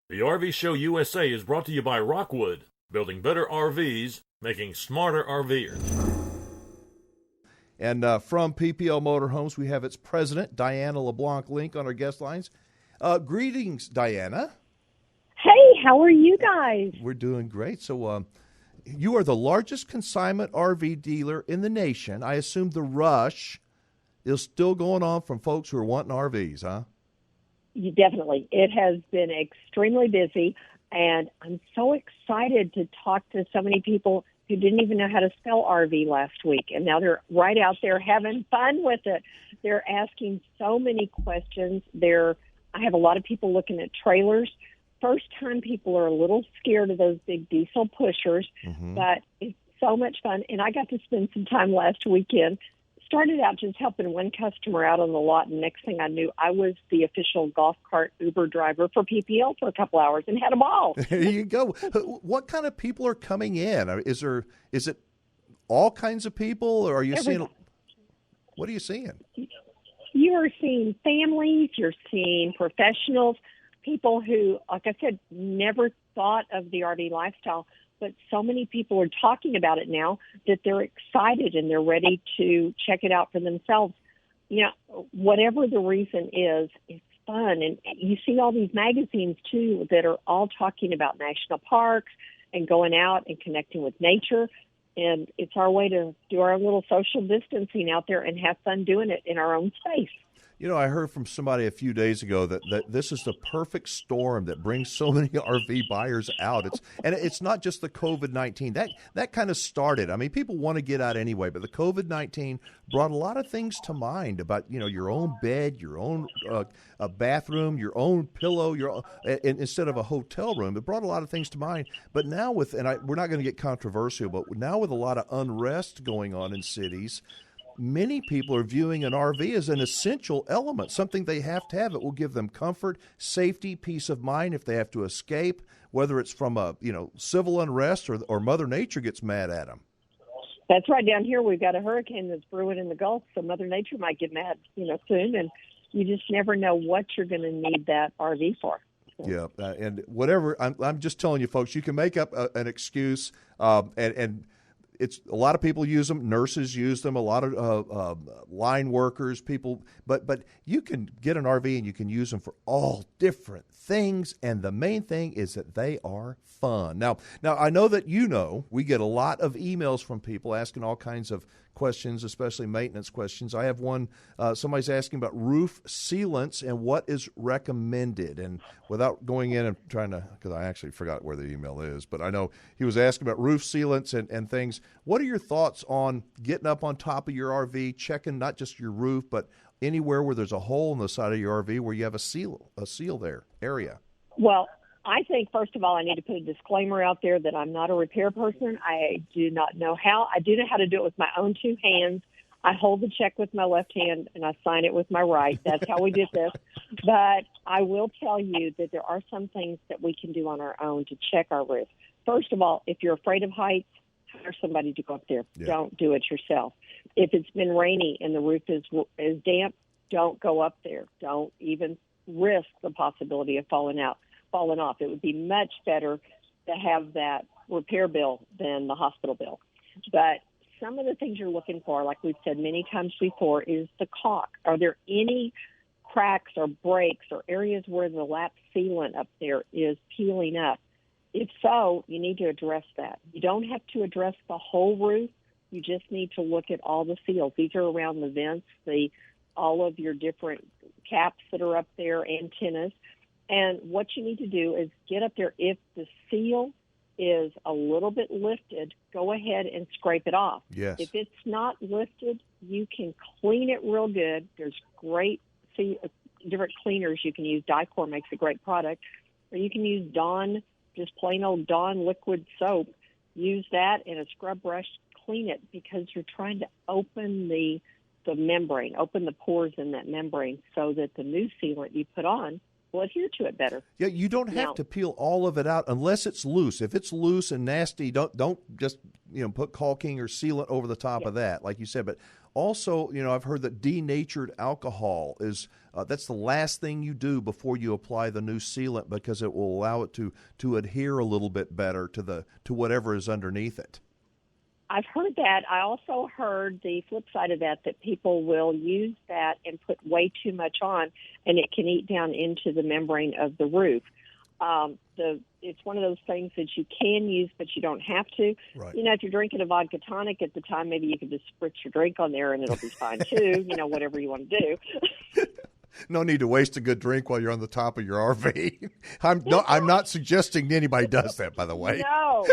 The RV Show USA is brought to you by Rockwood, building better RVs, making smarter RVers. And from PPL Motorhomes, we have its president, Diana LeBlanc-Link, on our guest lines. Greetings, Diana. Hey, how are you guys? We're doing great. So you are the largest consignment RV dealer in the nation. I assume the rush is still going on from folks who are wanting RVs, huh? Definitely. It has been extremely busy, and I'm so excited to talk to so many people who didn't even know how to spell RV last week, and now they're right out there having fun with it. They're asking so many questions. I have a lot of people looking at trailers. First-time people are a little scared of those big diesel pushers, but it's so much fun, and I got to spend some time last weekend. Started out just helping one customer out on the lot, and next thing I knew, I was the official golf cart Uber driver for PPL for a couple hours and had a ball. There you go. What kind of people are coming in? Is it all kinds of people, or are you seeing? What are you seeing? You are seeing families. You're seeing professionals, people who, like I said, never thought of the RV lifestyle. But so many people are talking about it now that they're excited and they're ready to check it out for themselves. You know, whatever the reason is, it's fun. And you see all these magazines, too, that are all talking about national parks and going out and connecting with nature. And it's our way to do our little social distancing out there and have fun doing it in our own space. You know, I heard from somebody a few days ago that this is the perfect storm that brings so many RV buyers out. It's not just the COVID-19. That kind of started. I mean, people want to get out anyway, but the COVID-19 brought a lot of things to mind about, you know, your own bed, your own bathroom, your own pillow, instead of a hotel room. It brought a lot of things to mind. But now we're not going to get controversial, but now with a lot of unrest going on in cities, many people are viewing an RV as an essential element, something they have to have. It will give them comfort, safety, peace of mind if they have to escape, whether it's from civil unrest or Mother Nature gets mad at them. That's right. Down here we've got a hurricane that's brewing in the Gulf, so Mother Nature might get mad, soon, and you just never know what you're going to need that RV for. Yeah, and whatever. I'm just telling you, folks, you can make up an excuse, and it's a lot of people use them. Nurses use them. A lot of line workers, people. But you can get an RV and you can use them for all different things. And the main thing is that they are fun. Now I know that we get a lot of emails from people asking all kinds of questions, especially maintenance questions. I have one. Somebody's asking about roof sealants and what is recommended. And without going in and trying to, because I actually forgot where the email is, but I know he was asking about roof sealants and things. What are your thoughts on getting up on top of your RV, checking not just your roof, but anywhere where there's a hole in the side of your RV where you have a seal there area? Well, I think, first of all, I need to put a disclaimer out there that I'm not a repair person. I do not know how. I do know how to do it with my own two hands. I hold the check with my left hand, and I sign it with my right. That's how we did this. But I will tell you that there are some things that we can do on our own to check our roof. First of all, if you're afraid of heights, hire somebody to go up there. Yeah. Don't do it yourself. If it's been rainy and the roof is damp, don't go up there. Don't even risk the possibility of falling off. It would be much better to have that repair bill than the hospital bill. But some of the things you're looking for, like we've said many times before, is the caulk. Are there any cracks or breaks or areas where the lap sealant up there is peeling up? If so, you need to address that. You don't have to address the whole roof. You just need to look at all the seals. These are around the vents, all of your different caps that are up there, antennas. And what you need to do is get up there. If the seal is a little bit lifted, go ahead and scrape it off. Yes. If it's not lifted, you can clean it real good. There's great different cleaners you can use. Dicor makes a great product. Or you can use Dawn, just plain old Dawn liquid soap. Use that and a scrub brush. Clean it because you're trying to open the membrane, open the pores in that membrane so that the new sealant you put on will adhere to it better. Yeah, you don't have to peel all of it out unless it's loose. If it's loose and nasty, don't just put caulking or sealant over the top of that, like you said. But Also, I've heard that denatured alcohol is that's the last thing you do before you apply the new sealant because it will allow it to adhere a little bit better to whatever is underneath it. I've heard that. I also heard the flip side of that people will use that and put way too much on, and it can eat down into the membrane of the roof. It's one of those things that you can use, but you don't have to. Right. If you're drinking a vodka tonic at the time, maybe you can just spritz your drink on there and it'll be fine too. Whatever you want to do. No need to waste a good drink while you're on the top of your RV. I'm not suggesting anybody does that, by the way. No,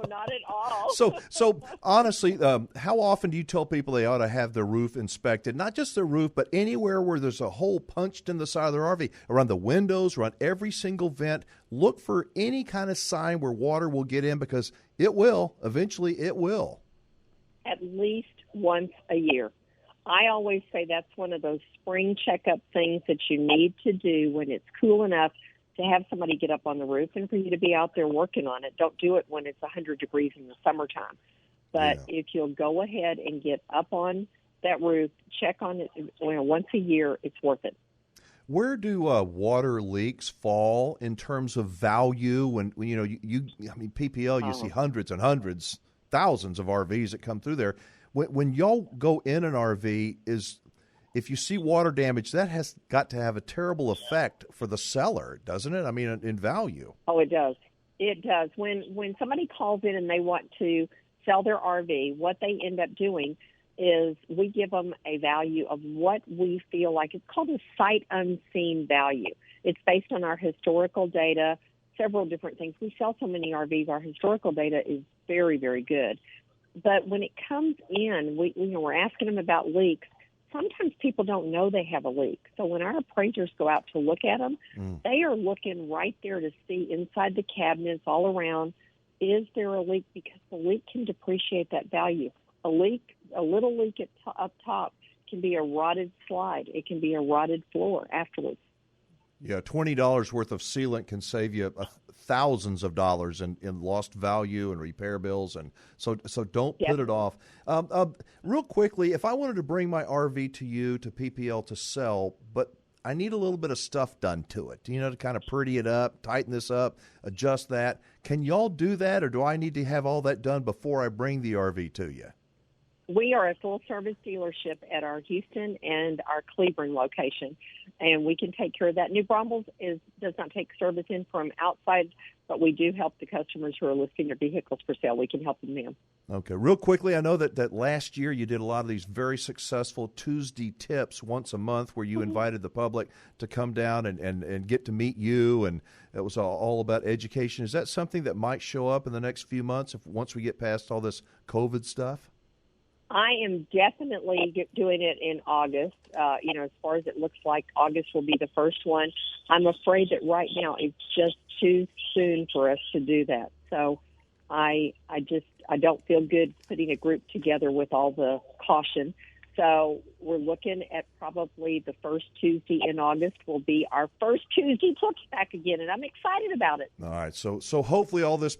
not at all. So honestly, how often do you tell people they ought to have their roof inspected? Not just their roof, but anywhere where there's a hole punched in the side of their RV, around the windows, around every single vent. Look for any kind of sign where water will get in because it will. Eventually, it will. At least once a year. I always say that's one of those spring checkup things that you need to do when it's cool enough to have somebody get up on the roof and for you to be out there working on it. Don't do it when it's 100 degrees in the summertime. But if you'll go ahead and get up on that roof, check on it once a year, it's worth it. Where do water leaks fall in terms of value? When PPL, you see hundreds and hundreds, thousands of RVs that come through there. When y'all go in an RV, if you see water damage, that has got to have a terrible effect for the seller, doesn't it? I mean, in value. Oh, it does. It does. When somebody calls in and they want to sell their RV, what they end up doing is we give them a value of what we feel like. It's called a sight unseen value. It's based on our historical data, several different things. We sell so many RVs. Our historical data is very, very good. But when it comes in, we're asking them about leaks. Sometimes people don't know they have a leak. So when our appraisers go out to look at them, they are looking right there to see inside the cabinets all around, is there a leak? Because the leak can depreciate that value. A little leak up top can be a rotted slide. It can be a rotted floor afterwards. Yeah, $20 worth of sealant can save you thousands of dollars in lost value and repair bills, and so don't put it off. Real quickly, if I wanted to bring my RV to you, to PPL, to sell, but I need a little bit of stuff done to it, to kind of pretty it up, tighten this up, adjust that. Can y'all do that, or do I need to have all that done before I bring the RV to you? We are a full-service dealership at our Houston and our Cleburne location, and we can take care of that. New Braunfels does not take service in from outside, but we do help the customers who are listing their vehicles for sale. We can help them there. Okay. Real quickly, I know that last year you did a lot of these very successful Tuesday tips once a month where you invited the public to come down and get to meet you, and it was all about education. Is that something that might show up in the next few months once we get past all this COVID stuff? I am definitely doing it in August. As far as it looks like, August will be the first one. I'm afraid that right now it's just too soon for us to do that. So I don't feel good putting a group together with all the caution. So we're looking at probably the first Tuesday in August will be our first Tuesday tips back again, and I'm excited about it. All right, so hopefully all this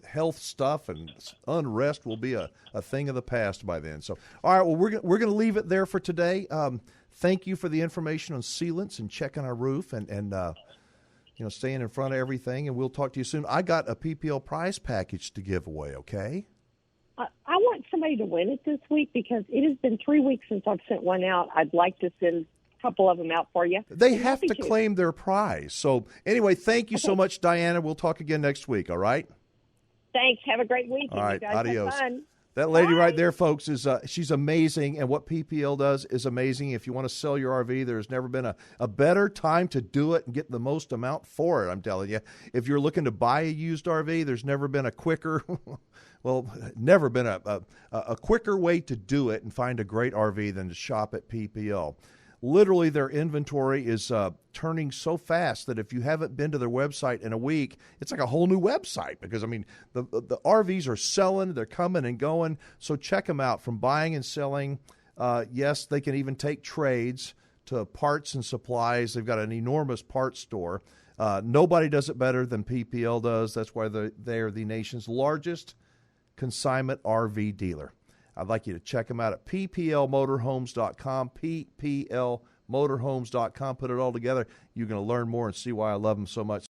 health stuff and unrest will be a thing of the past by then. So, all right, well, we're going to leave it there for today. Thank you for the information on sealants and checking our roof and staying in front of everything, and we'll talk to you soon. I got a PPL prize package to give away, okay? I want somebody to win it this week because it has been 3 weeks since I've sent one out. I'd like to send a couple of them out for you. They have to claim their prize. So anyway, thank you so much, Diana. We'll talk again next week, all right? Thanks. Have a great week. All right, you guys adios. have fun. That lady right there, folks, is she's amazing, and what PPL does is amazing. If you want to sell your RV, there's never been a better time to do it and get the most amount for it, I'm telling you. If you're looking to buy a used RV, there's never been a quicker never been a quicker way to do it and find a great RV than to shop at PPL. Literally, their inventory is turning so fast that if you haven't been to their website in a week, it's like a whole new website because, I mean, the RVs are selling, they're coming and going. So check them out from buying and selling. Yes, they can even take trades to parts and supplies. They've got an enormous parts store. Nobody does it better than PPL does. That's why they are the nation's largest consignment RV dealer. I'd like you to check them out at pplmotorhomes.com, pplmotorhomes.com. Put it all together. You're going to learn more and see why I love them so much.